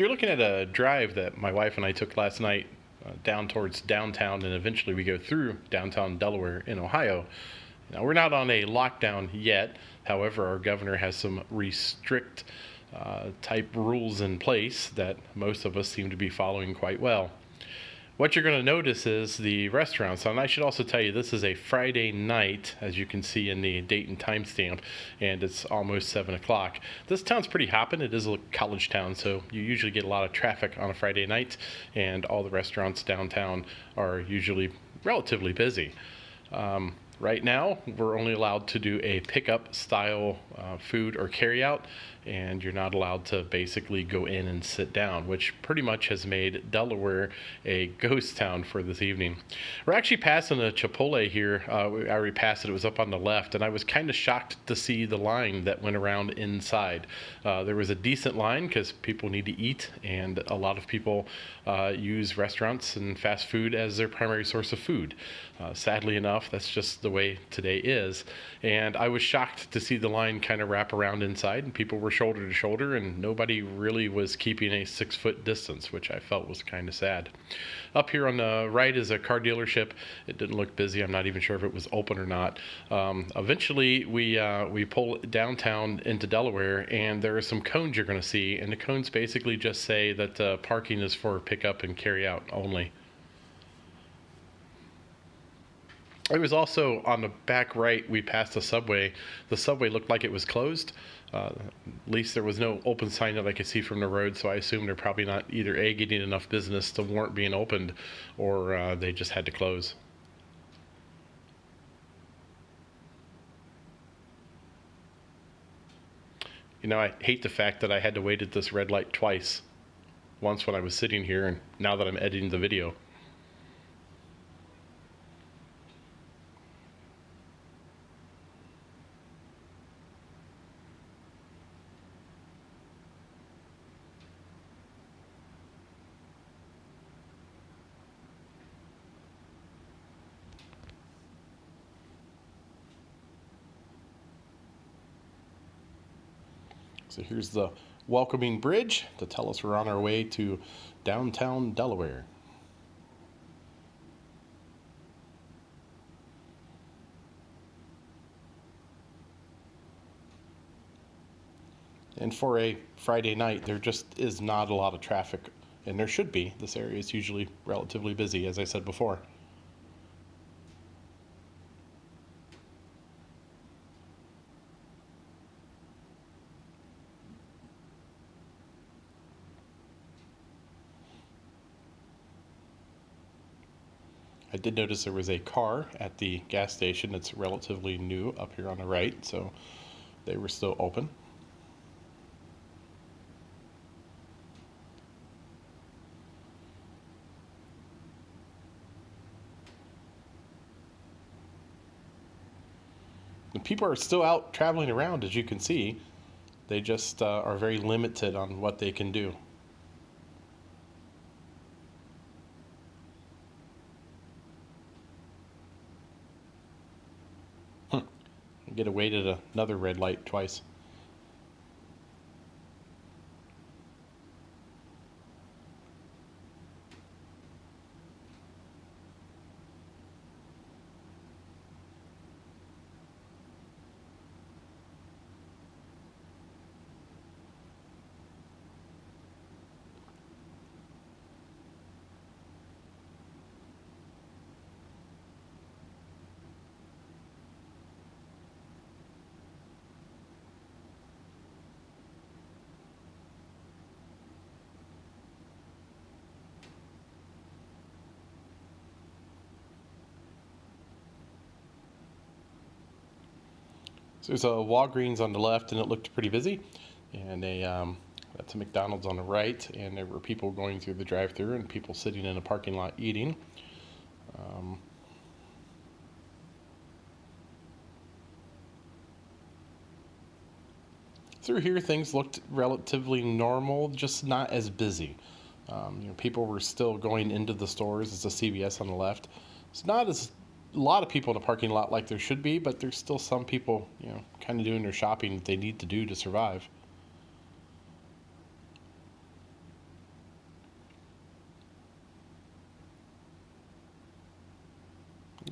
You're looking at a drive that my wife and I took last night down towards downtown, and eventually we go through downtown Delaware in Ohio. Now, we're not on a lockdown yet. However, our governor has some restrict type rules in place that most of us seem to be following quite well. What you're going to notice is the restaurants. And I should also tell you, this is a Friday night, as you can see in the date and timestamp, and it's almost 7 o'clock. This town's pretty hopping. It is a college town, so you usually get a lot of traffic on a Friday night, and all the restaurants downtown are usually relatively busy. Right now, we're only allowed to do a pickup style food or carry out, and you're not allowed to basically go in and sit down, which pretty much has made Delaware a ghost town for this evening. We're actually passing a Chipotle here. I already passed it. It was up on the left, and I was kind of shocked to see the line that went around inside. There was a decent line because people need to eat, and a lot of people use restaurants and fast food as their primary source of food. Sadly enough, that's just the way today is, and I was shocked to see the line kind of wrap around inside, and people were shoulder to shoulder, and nobody really was keeping a 6-foot distance, which I felt was kind of sad. Up here on the right is a car dealership. It didn't look busy. I'm not even sure if it was open or not. Eventually, we pull downtown into Delaware, and there are some cones you're going to see, and the cones basically just say that parking is for pickup and carry out only. It was also on the back right, we passed a Subway. The Subway looked like it was closed. At least there was no open sign that I could see from the road, so I assume they're probably not either A, getting enough business to warrant being opened, or they just had to close. You know, I hate the fact that I had to wait at this red light twice. Once when I was sitting here, and now that I'm editing the video. So here's the welcoming bridge to tell us we're on our way to downtown Delaware. And for a Friday night, there just is not a lot of traffic, and there should be. This area is usually relatively busy, as I said before. I did notice there was a car at the gas station that's relatively new up here on the right, so they were still open. The people are still out traveling around, as you can see. They just are very limited on what they can do. Get to wait at another red light twice. So there's a Walgreens on the left, and it looked pretty busy, and that's a McDonald's on the right, and there were people going through the drive-thru and people sitting in a parking lot eating. Through here, things looked relatively normal, just not as busy. People were still going into the stores. It's a CVS on the left. It's not as a lot of people in the parking lot like there should be, but there's still some people, kind of doing their shopping that they need to do to survive.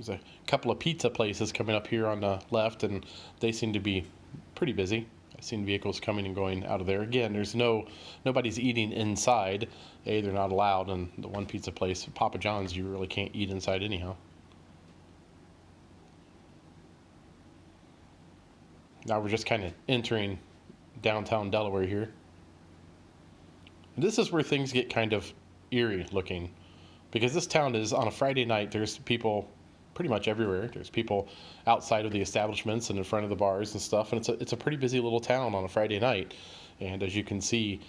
There's a couple of pizza places coming up here on the left, and they seem to be pretty busy. I've seen vehicles coming and going out of there. Again, nobody's eating inside. They're not allowed. And the one pizza place, Papa John's, you really can't eat inside anyhow. Now we're just kind of entering downtown Delaware here. And this is where things get kind of eerie looking, because this town is on a Friday night. There's people pretty much everywhere. There's people outside of the establishments and in front of the bars and stuff, and it's a pretty busy little town on a Friday night. And as you can see,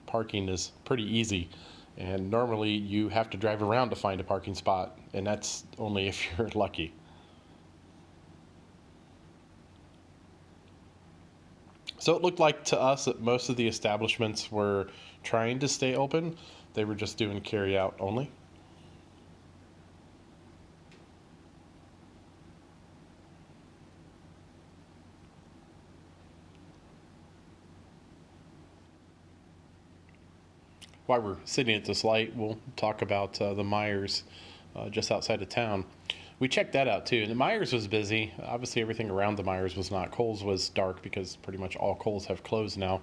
parking is pretty easy, and normally you have to drive around to find a parking spot, and that's only if you're lucky. So it looked like to us that most of the establishments were trying to stay open. They were just doing carry out only. While we're sitting at this light, we'll talk about the Myers just outside of town. We checked that out too, and the Myers was busy. Obviously, everything around the Myers was not. Kohl's was dark because pretty much all Kohl's have closed now.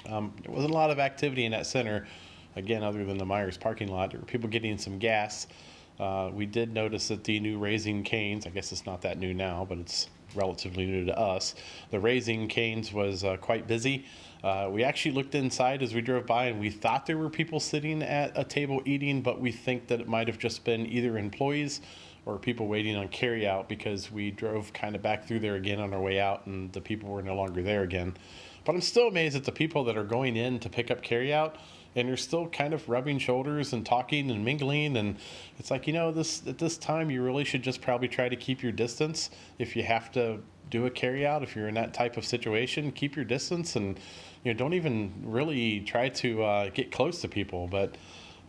There wasn't a lot of activity in that center, again, other than the Myers parking lot. There were people getting some gas. We did notice that the new Raising Cane's, I guess it's not that new now, but it's relatively new to us. The Raising Cane's was quite busy. We actually looked inside as we drove by, and we thought there were people sitting at a table eating, but we think that it might have just been either employees or people waiting on carry out, because we drove kind of back through there again on our way out, and the people were no longer there again. But I'm still amazed at the people that are going in to pick up carry out, and they're still kind of rubbing shoulders and talking and mingling. And it's like, this at this time, you really should just probably try to keep your distance. If you have to do a carry out, if you're in that type of situation, keep your distance, and don't even really try to get close to people. But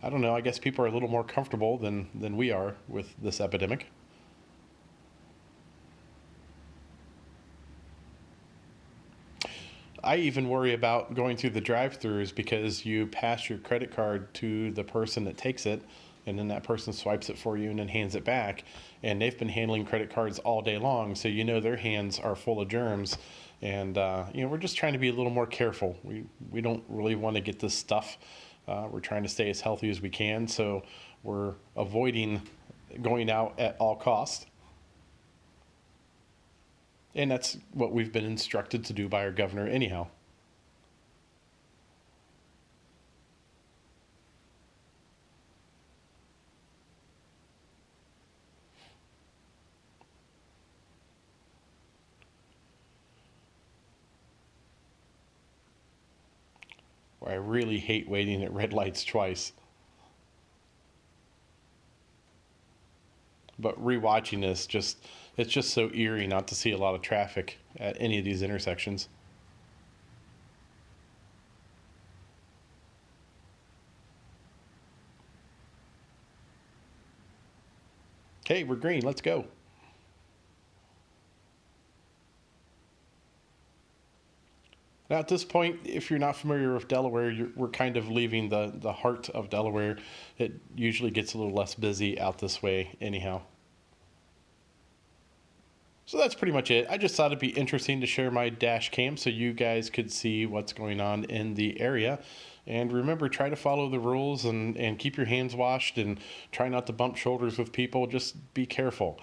I don't know, I guess people are a little more comfortable than we are with this epidemic. I even worry about going through the drive-thrus, because you pass your credit card to the person that takes it, and then that person swipes it for you and then hands it back. And they've been handling credit cards all day long, so their hands are full of germs. And we're just trying to be a little more careful. We don't really want to get this stuff. We're trying to stay as healthy as we can, so we're avoiding going out at all costs. And that's what we've been instructed to do by our governor anyhow. I really hate waiting at red lights twice. But rewatching this, it's just so eerie not to see a lot of traffic at any of these intersections. Okay, we're green. Let's go. Now, at this point, if you're not familiar with Delaware, we're kind of leaving the heart of Delaware. It usually gets a little less busy out this way anyhow. So that's pretty much it. I just thought it'd be interesting to share my dash cam so you guys could see what's going on in the area. And remember, try to follow the rules and keep your hands washed, and try not to bump shoulders with people. Just be careful.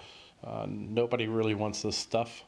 Nobody really wants this stuff